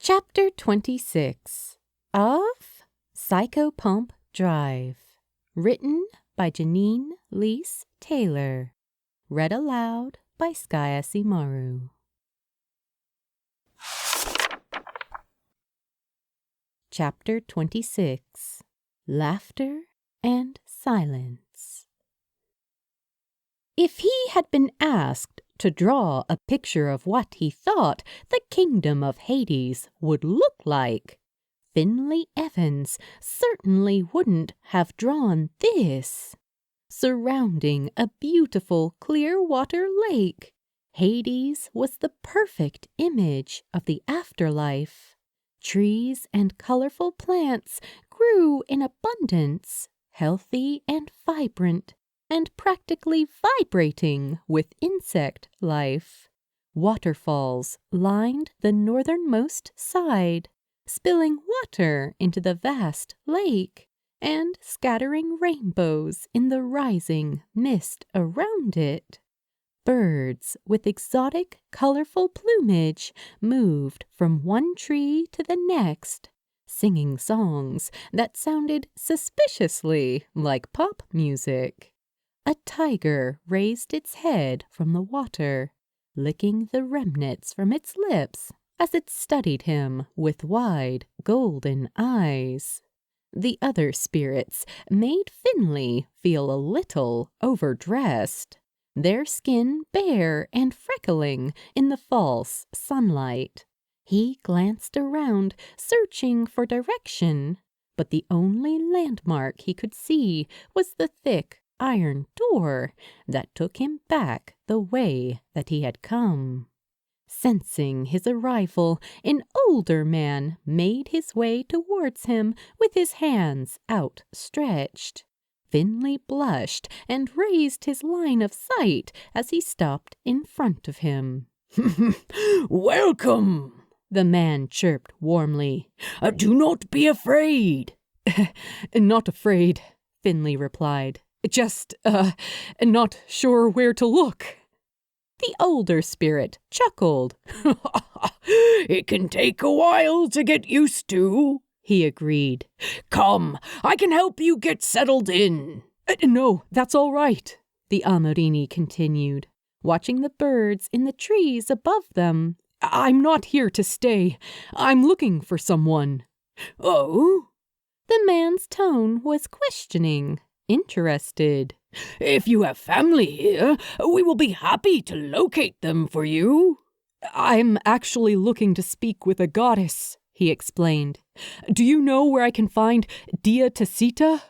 Chapter 26 of Psychopomp Drive. Written by Janeen Leese-Taylor. Read aloud by Skaya Simaru. Chapter 26 Laughter and Silence. If he had been asked to draw a picture of what he thought the kingdom of Hades would look like, Finley Evans certainly wouldn't have drawn this. Surrounding a beautiful clear water lake, Hades was the perfect image of the afterlife. Trees and colorful plants grew in abundance, healthy and vibrant, and practically vibrating with insect life. Waterfalls lined the northernmost side, spilling water into the vast lake and scattering rainbows in the rising mist around it. Birds with exotic, colorful plumage moved from one tree to the next, singing songs that sounded suspiciously like pop music. A tiger raised its head from the water, licking the remnants from its lips as it studied him with wide, golden eyes. The other spirits made Finley feel a little overdressed, their skin bare and freckling in the false sunlight. He glanced around, searching for direction, but the only landmark he could see was the thick iron door that took him back the way that he had come. Sensing his arrival, an older man made his way towards him with his hands outstretched. Finley blushed and raised his line of sight as he stopped in front of him. "Welcome," the man chirped warmly. "Do not be afraid." "Not afraid," Finley replied. "Just, not sure where to look." The older spirit chuckled. "It can take a while to get used to," he agreed. "Come, I can help you get settled in." "No, that's all right," the Amorini continued, watching the birds in the trees above them. "I'm not here to stay. I'm looking for someone." "Oh?" The man's tone was questioning, interested. "If you have family here, we will be happy to locate them for you." "I'm actually looking to speak with a goddess," he explained. "Do you know where I can find Dia Tacita?"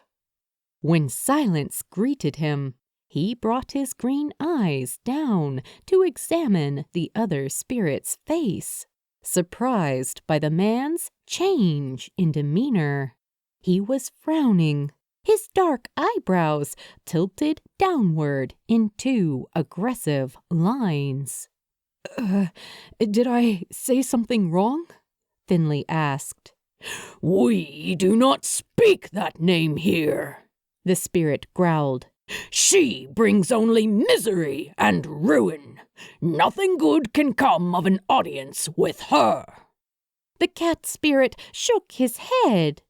When silence greeted him, he brought his green eyes down to examine the other spirit's face, surprised by the man's change in demeanor. He was frowning, his dark eyebrows tilted downward in two aggressive lines. Did I say something wrong?" Finley asked. "We do not speak that name here," the spirit growled. "She brings only misery and ruin. Nothing good can come of an audience with her." The cat spirit shook his head.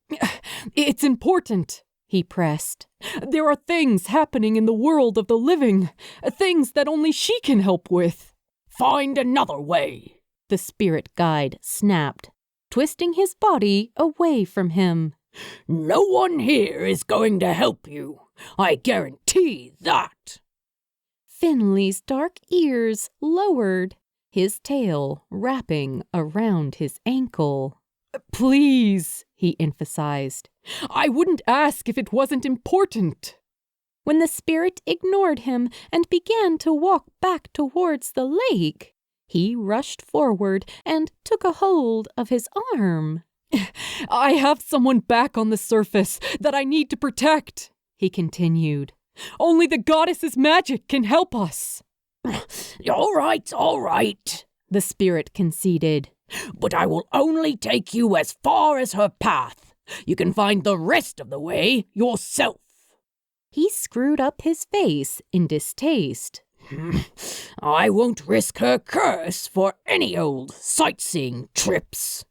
"It's important," he pressed. "There are things happening in the world of the living, things that only she can help with." "Find another way," the spirit guide snapped, twisting his body away from him. "No one here is going to help you. I guarantee that." Finley's dark ears lowered, his tail wrapping around his ankle. "Please," he emphasized. "I wouldn't ask if it wasn't important." When the spirit ignored him and began to walk back towards the lake, he rushed forward and took a hold of his arm. "I have someone back on the surface that I need to protect," he continued. "Only the goddess's magic can help us." All right, the spirit conceded. "But I will only take you as far as her path. You can find the rest of the way yourself." He screwed up his face in distaste. "I won't risk her curse for any old sightseeing trips."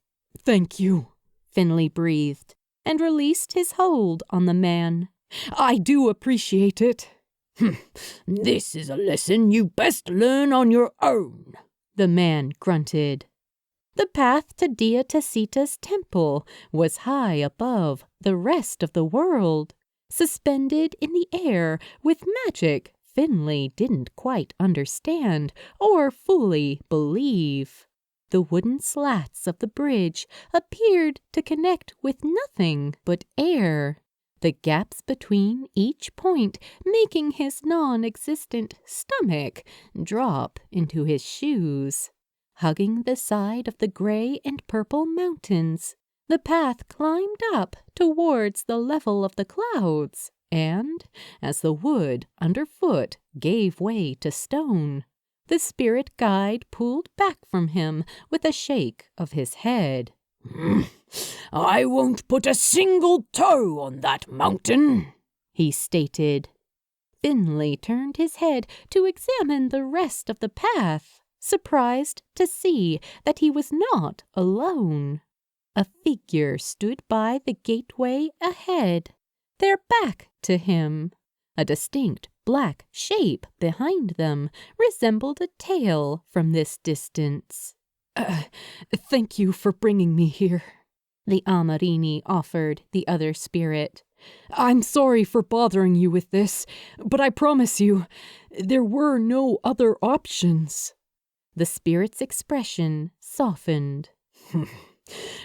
Thank you, Finley breathed, and released his hold on the man. I do appreciate it. This is a lesson you best learn on your own, the man grunted. The path to Diatasita's temple was high above the rest of the world, suspended in the air with magic Finley didn't quite understand or fully believe. The wooden slats of the bridge appeared to connect with nothing but air, the gaps between each point making his non-existent stomach drop into his shoes. Hugging the side of the gray and purple mountains, the path climbed up towards the level of the clouds, and, as the wood underfoot gave way to stone, the spirit guide pulled back from him with a shake of his head. I won't put a single toe on that mountain, he stated. Finley turned his head to examine the rest of the path, surprised to see that he was not alone. A figure stood by the gateway ahead, their back to him. A distinct black shape behind them resembled a tail from this distance. Thank you for bringing me here, the Amarini offered the other spirit. I'm sorry for bothering you with this, but I promise you, there were no other options. The spirit's expression softened.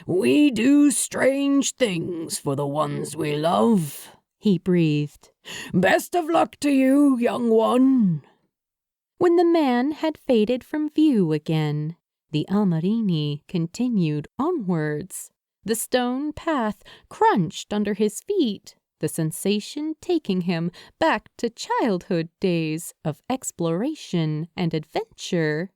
We do strange things for the ones we love, he breathed. Best of luck to you, young one. When the man had faded from view again, the Amarini continued onwards. The stone path crunched under his feet, the sensation taking him back to childhood days of exploration and adventure.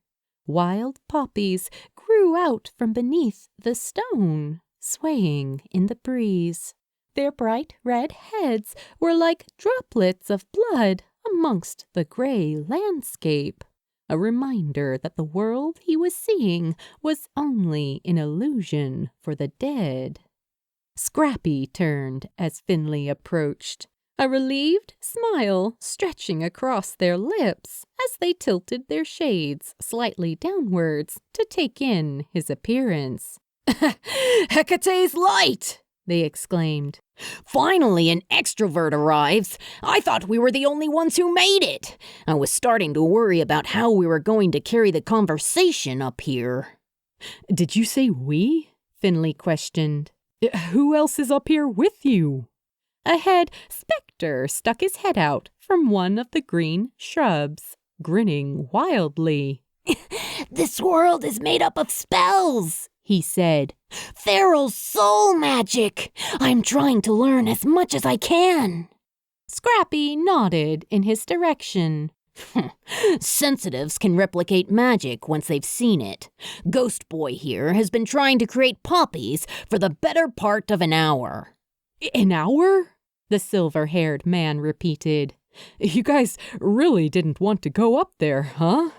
Wild poppies grew out from beneath the stone, swaying in the breeze. Their bright red heads were like droplets of blood amongst the gray landscape, a reminder that the world he was seeing was only an illusion for the dead. Scrappy turned as Finley approached, a relieved smile stretching across their lips as they tilted their shades slightly downwards to take in his appearance. Hecate's light! They exclaimed. Finally, an extrovert arrives. I thought we were the only ones who made it. I was starting to worry about how we were going to carry the conversation up here. Did you say we? Finley questioned. Who else is up here with you? A head specter stuck his head out from one of the green shrubs, grinning wildly. This world is made up of spells, he said. Feral soul magic. I'm trying to learn as much as I can. Scrappy nodded in his direction. Sensitives can replicate magic once they've seen it. Ghost Boy here has been trying to create poppies for the better part of an hour. An hour? The silver-haired man repeated. You guys really didn't want to go up there, huh?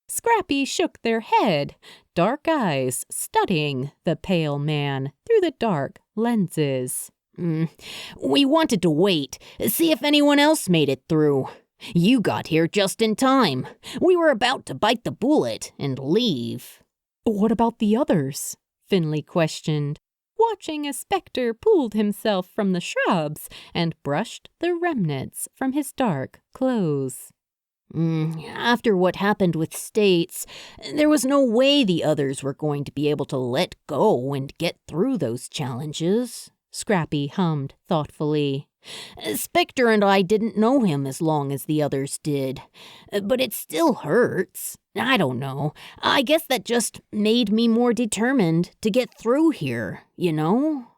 Scrappy shook their head, dark eyes studying the pale man through the dark lenses. We wanted to wait, see if anyone else made it through. You got here just in time. We were about to bite the bullet and leave. What about the others? Finley questioned, watching as Spectre pulled himself from the shrubs and brushed the remnants from his dark clothes. After what happened with States, there was no way the others were going to be able to let go and get through those challenges, Scrappy hummed thoughtfully. Spectre and I didn't know him as long as the others did, but it still hurts. I don't know. I guess that just made me more determined to get through here, you know?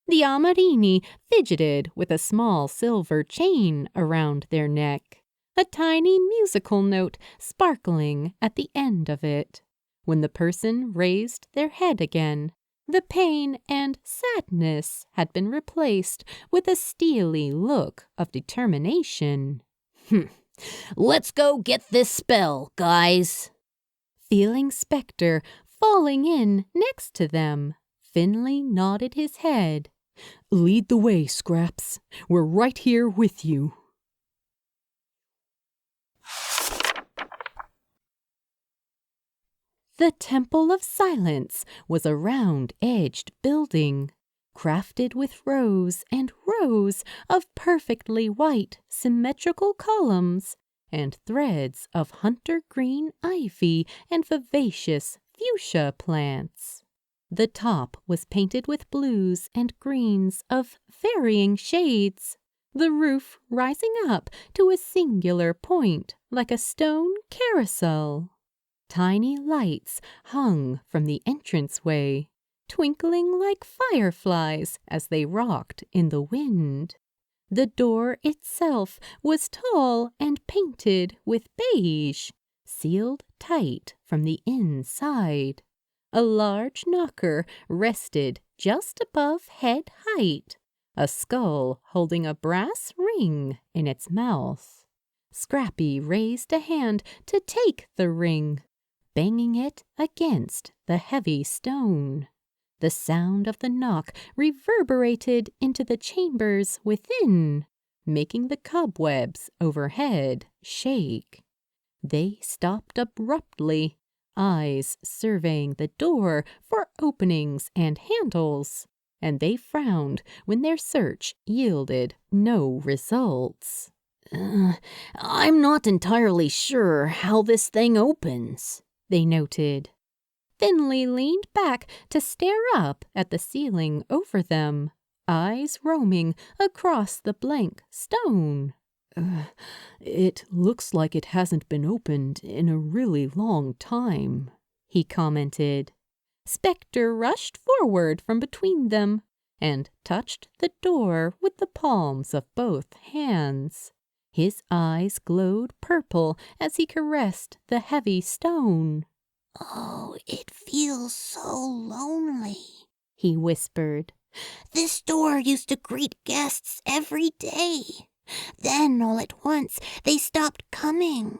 The Amarini fidgeted with a small silver chain around their neck, a tiny musical note sparkling at the end of it. When the person raised their head again, the pain and sadness had been replaced with a steely look of determination. Let's go get this spell, guys. Feeling Spectre falling in next to them, Finley nodded his head. Lead the way, Scraps. We're right here with you. The Temple of Silence was a round-edged building, crafted with rows and rows of perfectly white, symmetrical columns and threads of hunter-green ivy and vivacious fuchsia plants. The top was painted with blues and greens of varying shades, the roof rising up to a singular point like a stone carousel. Tiny lights hung from the entranceway, twinkling like fireflies as they rocked in the wind. The door itself was tall and painted with beige, sealed tight from the inside. A large knocker rested just above head height, a skull holding a brass ring in its mouth. Scrappy raised a hand to take the ring, banging it against the heavy stone. The sound of the knock reverberated into the chambers within, making the cobwebs overhead shake. They stopped abruptly, eyes surveying the door for openings and handles, and they frowned when their search yielded no results. I'm not entirely sure how this thing opens, they noted. Finley leaned back to stare up at the ceiling over them, eyes roaming across the blank stone. It looks like it hasn't been opened in a really long time, he commented. Spectre rushed forward from between them and touched the door with the palms of both hands. His eyes glowed purple as he caressed the heavy stone. "Oh, it feels so lonely," he whispered. "This door used to greet guests every day. Then, all at once, they stopped coming."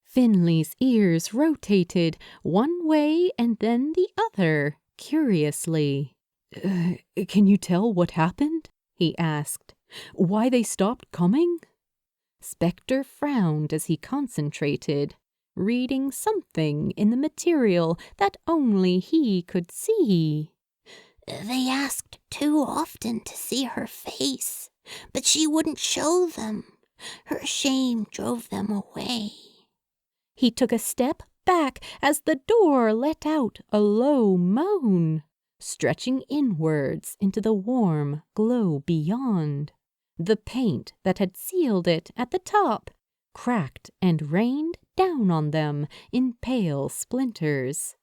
Finley's ears rotated one way and then the other, curiously. Can you tell what happened? He asked. Why they stopped coming? Spectre frowned as he concentrated, reading something in the material that only he could see. "They asked too often to see her face, but she wouldn't show them. Her shame drove them away." He took a step back as the door let out a low moan, stretching inwards into the warm glow beyond. The paint that had sealed it at the top cracked and rained down on them in pale splinters.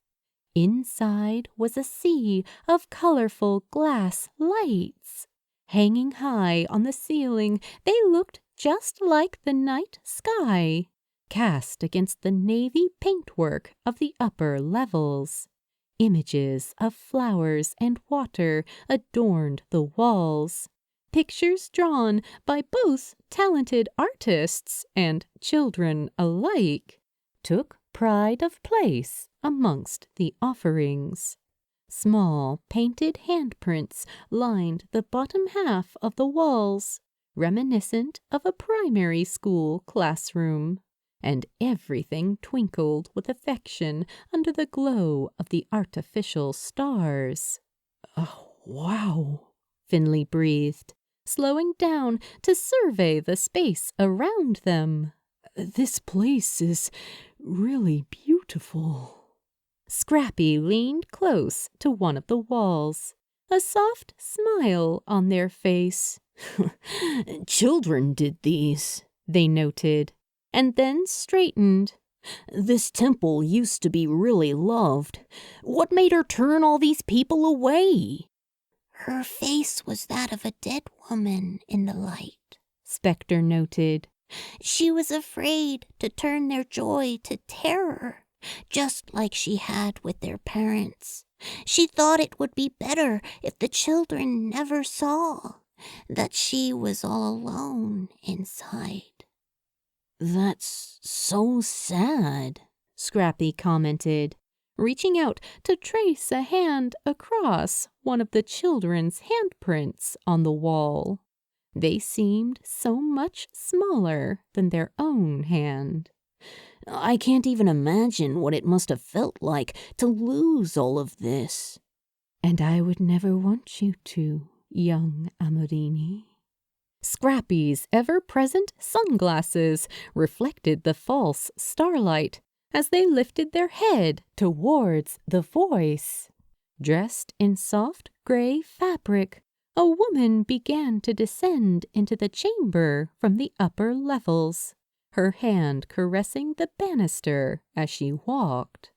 Inside was a sea of colorful glass lights. Hanging high on the ceiling, they looked just like the night sky, cast against the navy paintwork of the upper levels. Images of flowers and water adorned the walls. Pictures drawn by both talented artists and children alike took pride of place amongst the offerings. Small painted handprints lined the bottom half of the walls, reminiscent of a primary school classroom, and everything twinkled with affection under the glow of the artificial stars. "Oh, wow," Finley breathed, slowing down to survey the space around them. "This place is really beautiful." Scrappy leaned close to one of the walls, a soft smile on their face. "Children did these," they noted, and then straightened. "This temple used to be really loved. What made her turn all these people away?" "Her face was that of a dead woman in the light," Spectre noted. "She was afraid to turn their joy to terror, just like she had with their parents. She thought it would be better if the children never saw that she was all alone inside." "That's so sad," Scrappy commented, reaching out to trace a hand across one of the children's handprints on the wall. They seemed so much smaller than their own hand. I can't even imagine what it must have felt like to lose all of this. And I would never want you to, young Amorini. Scrappy's ever-present sunglasses reflected the false starlight as they lifted their head towards the voice. Dressed in soft gray fabric, a woman began to descend into the chamber from the upper levels, her hand caressing the banister as she walked.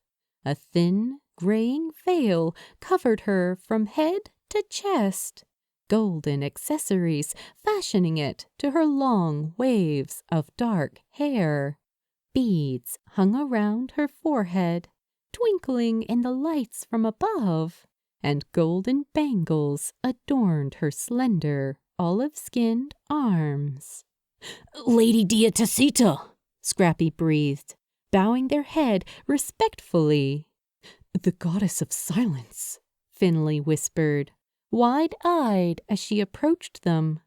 A thin, graying veil covered her from head to chest, golden accessories fashioning it to her long waves of dark hair. Beads hung around her forehead, twinkling in the lights from above, and golden bangles adorned her slender, olive-skinned arms. Lady Diatasita, Scrappy breathed, bowing their head respectfully. The goddess of silence, Finley whispered, wide-eyed as she approached them.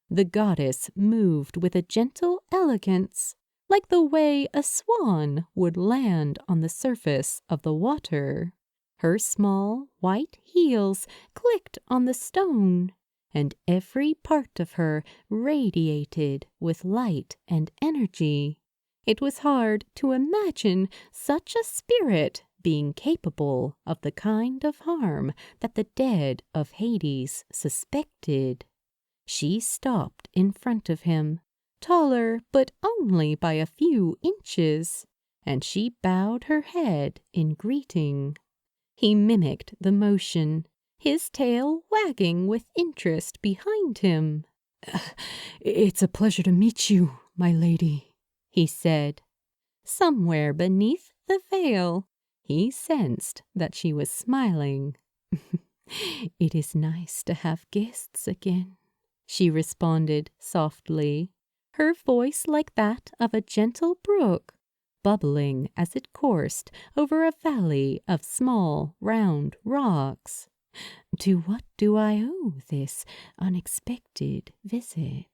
The goddess moved with a gentle elegance, like the way a swan would land on the surface of the water. Her small white heels clicked on the stone, and every part of her radiated with light and energy. It was hard to imagine such a spirit being capable of the kind of harm that the dead of Hades suspected. She stopped in front of him, taller but only by a few inches, and she bowed her head in greeting. He mimicked the motion, his tail wagging with interest behind him. It's a pleasure to meet you, my lady, he said. Somewhere beneath the veil, he sensed that she was smiling. It is nice to have guests again, she responded softly, her voice like that of a gentle brook, bubbling as it coursed over a valley of small, round rocks. To what do I owe this unexpected visit?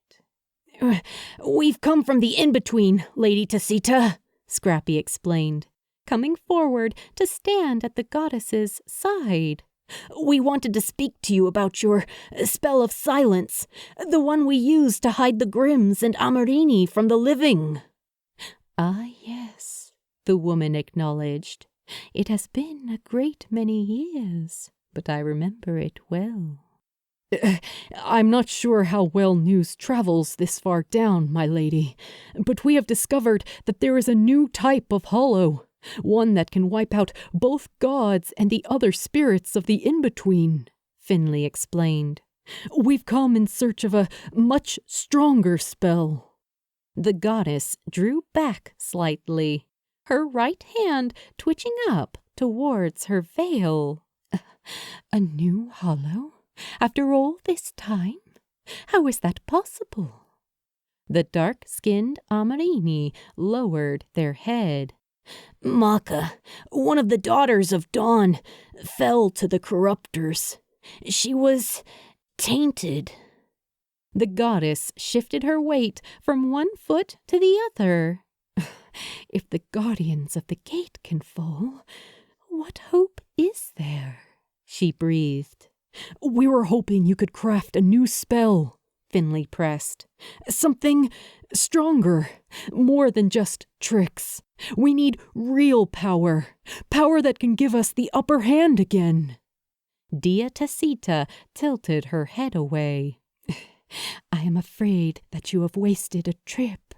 We've come from the in-between, Lady Tasita, Scrappy explained, coming forward to stand at the goddess's side. We wanted to speak to you about your spell of silence, the one we used to hide the Grimms and Amorini from the living. Ah, yes, the woman acknowledged. It has been a great many years, but I remember it well. I'm not sure how well news travels this far down, my lady, but we have discovered that there is a new type of hollow, one that can wipe out both gods and the other spirits of the in-between, Finley explained. We've come in search of a much stronger spell. The goddess drew back slightly, her right hand twitching up towards her veil. A new hollow? After all this time? How is that possible? The dark-skinned Amorini lowered their head. Maka, one of the daughters of Dawn, fell to the corruptors. She was tainted. The goddess shifted her weight from one foot to the other. If the guardians of the gate can fall, what hope is there? She breathed. We were hoping you could craft a new spell, Finley pressed. Something stronger, more than just tricks. We need real power, power that can give us the upper hand again. Diatasita tilted her head away. I am afraid that you have wasted a trip.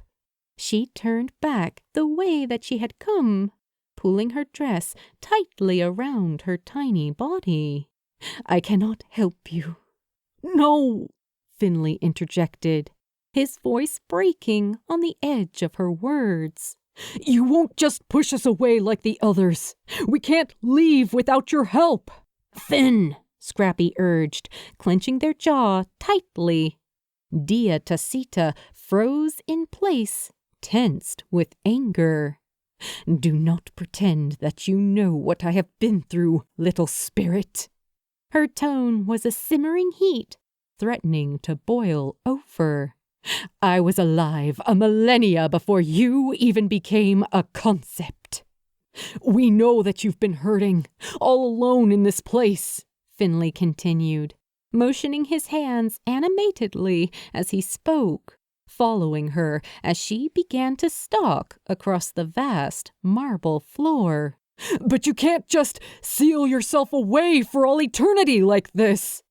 She turned back the way that she had come, pulling her dress tightly around her tiny body. I cannot help you. No, Finley interjected, his voice breaking on the edge of her words. You won't just push us away like the others. We can't leave without your help. Finn, Scrappy urged, clenching their jaw tightly. Diatasita froze in place, tensed with anger. Do not pretend that you know what I have been through, little spirit." Her tone was a simmering heat, threatening to boil over. "I was alive a millennia before you even became a concept." "We know that you've been hurting, all alone in this place," Finley continued, motioning his hands animatedly as he spoke, following her as she began to stalk across the vast marble floor. "But you can't just seal yourself away for all eternity like this."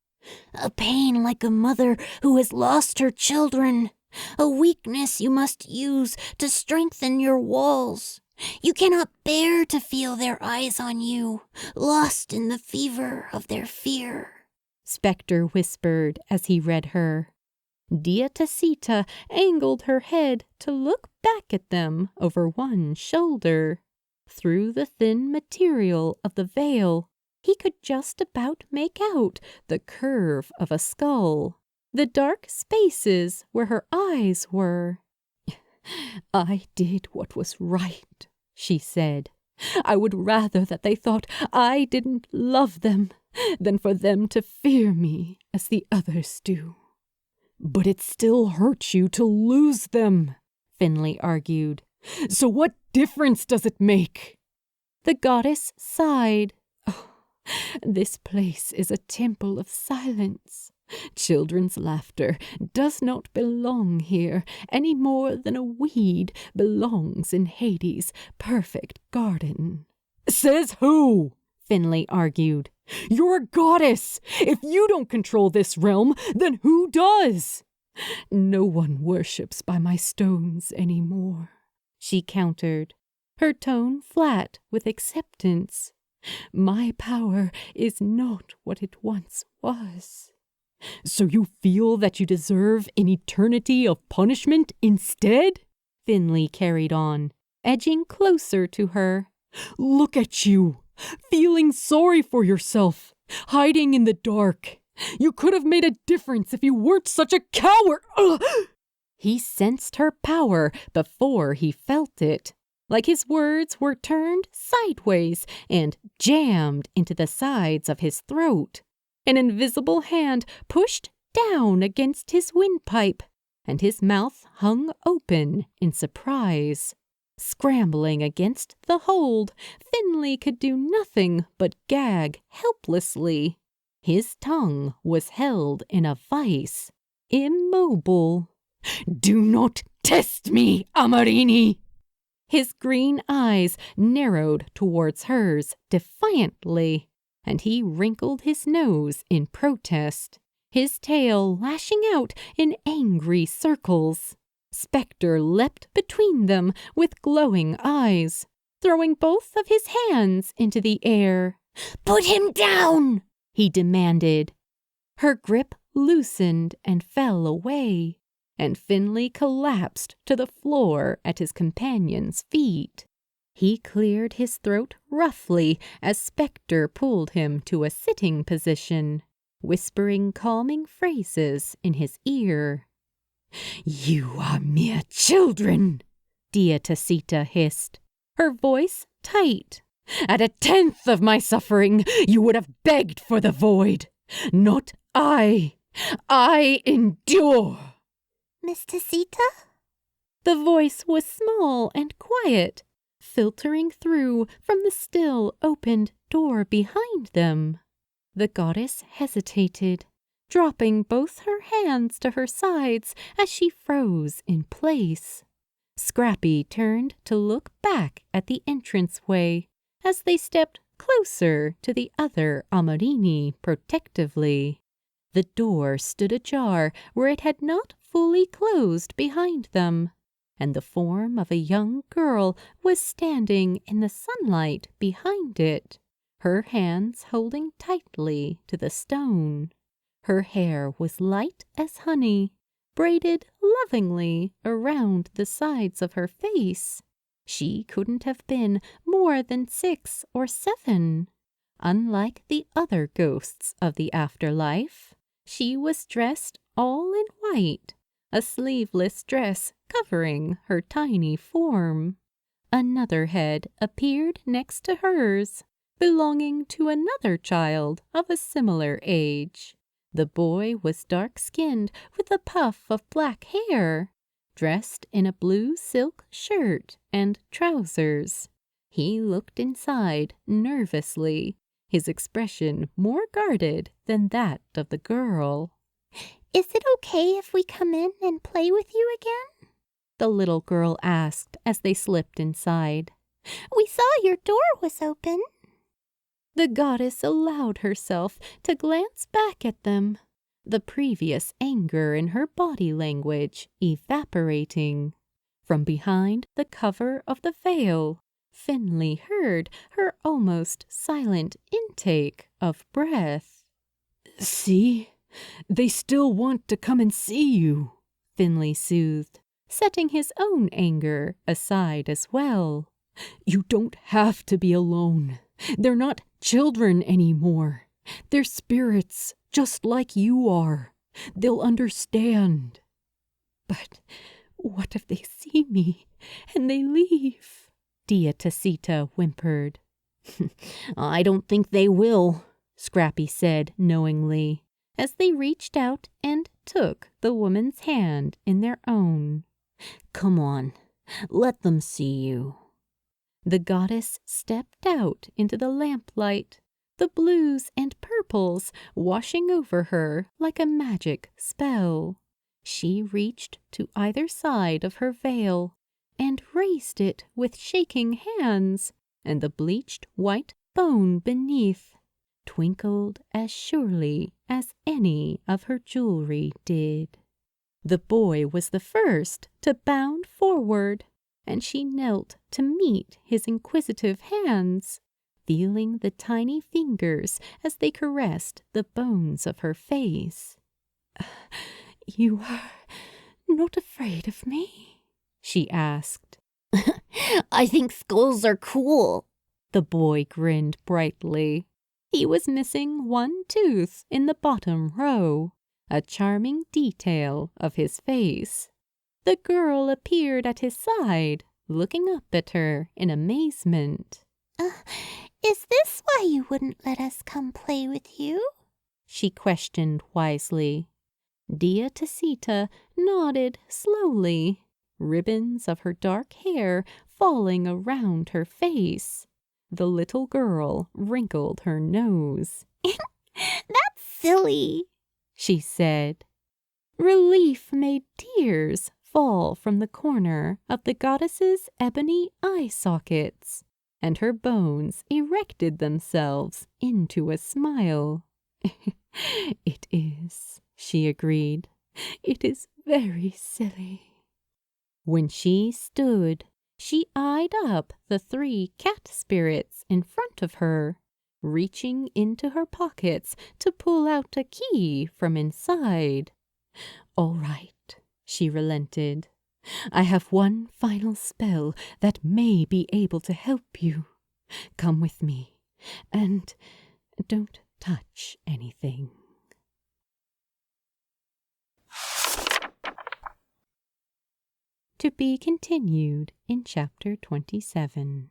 A pain like a mother who has lost her children. A weakness you must use to strengthen your walls. You cannot bear to feel their eyes on you, lost in the fever of their fear," Spectre whispered as he read her. Diatasita angled her head to look back at them over one shoulder. Through the thin material of the veil, he could just about make out the curve of a skull, the dark spaces where her eyes were. "I did what was right," she said. "I would rather that they thought I didn't love them than for them to fear me as the others do." "But it still hurts you to lose them," Finley argued. "So what difference does it make?" The goddess sighed. "Oh, this place is a temple of silence. Children's laughter does not belong here any more than a weed belongs in Hades' perfect garden." "Says who?" Finley argued. "You're a goddess. If you don't control this realm, then who does?" "No one worships by my stones anymore," she countered, her tone flat with acceptance. "My power is not what it once was." "So you feel that you deserve an eternity of punishment instead?" Finley carried on, edging closer to her. "Look at you, feeling sorry for yourself, hiding in the dark. You could have made a difference if you weren't such a coward." Ugh! He sensed her power before he felt it, like his words were turned sideways and jammed into the sides of his throat. An invisible hand pushed down against his windpipe, and his mouth hung open in surprise. Scrambling against the hold, Finley could do nothing but gag helplessly. His tongue was held in a vice, immobile. "Do not test me, Amarini!" His green eyes narrowed towards hers defiantly, and he wrinkled his nose in protest, his tail lashing out in angry circles. Spectre leapt between them with glowing eyes, throwing both of his hands into the air. "Put him down!" he demanded. Her grip loosened and fell away, and Finley collapsed to the floor at his companion's feet. He cleared his throat roughly as Spectre pulled him to a sitting position, whispering calming phrases in his ear. "You are mere children," Diatasita hissed, her voice tight. "At 1/10 of my suffering, you would have begged for the void. Not I. I endure." "Miss Tasita?" The voice was small and quiet, filtering through from the still opened door behind them. The goddess hesitated, dropping both her hands to her sides as she froze in place. Scrappy turned to look back at the entranceway as they stepped closer to the other Amarini protectively. The door stood ajar where it had not fully closed behind them, and the form of a young girl was standing in the sunlight behind it, her hands holding tightly to the stone. Her hair was light as honey, braided lovingly around the sides of her face. She couldn't have been more than 6 or 7. Unlike the other ghosts of the afterlife, she was dressed all in white, a sleeveless dress covering her tiny form. Another head appeared next to hers, belonging to another child of a similar age. The boy was dark-skinned with a puff of black hair, dressed in a blue silk shirt and trousers. He looked inside nervously, his expression more guarded than that of the girl. Is it okay if we come in and play with you again? The little girl asked as they slipped inside. We saw your door was open. The goddess allowed herself to glance back at them, the previous anger in her body language evaporating. From behind the cover of the veil, Finley heard her almost silent intake of breath. See? They still want to come and see you, Finley soothed, setting his own anger aside as well. You don't have to be alone. They're not children anymore. They're spirits, just like you are. They'll understand. But what if they see me and they leave? Diatasita whimpered. I don't think they will, Scrappy said knowingly, as they reached out and took the woman's hand in their own. Come on, let them see you. The goddess stepped out into the lamplight, the blues and purples washing over her like a magic spell. She reached to either side of her veil and raised it with shaking hands, and the bleached white bone beneath twinkled as surely as any of her jewelry did. The boy was the first to bound forward, and she knelt to meet his inquisitive hands, feeling the tiny fingers as they caressed the bones of her face. "You are not afraid of me?" she asked. I think skulls are cool. The boy grinned brightly. He was missing one tooth in the bottom row, a charming detail of his face. The girl appeared at his side, looking up at her in amazement. Is this why you wouldn't let us come play with you? She questioned wisely. Diatasita nodded slowly, ribbons of her dark hair falling around her face. The little girl wrinkled her nose. That's silly, she said. Relief made tears fall from the corner of the goddess's ebony eye sockets, and her bones erected themselves into a smile. "It is," she agreed. "It is very silly." When she stood, she eyed up the 3 cat spirits in front of her, reaching into her pockets to pull out a key from inside. "All right," she relented. "I have one final spell that may be able to help you. Come with me, and don't touch anything." To be continued in Chapter 27.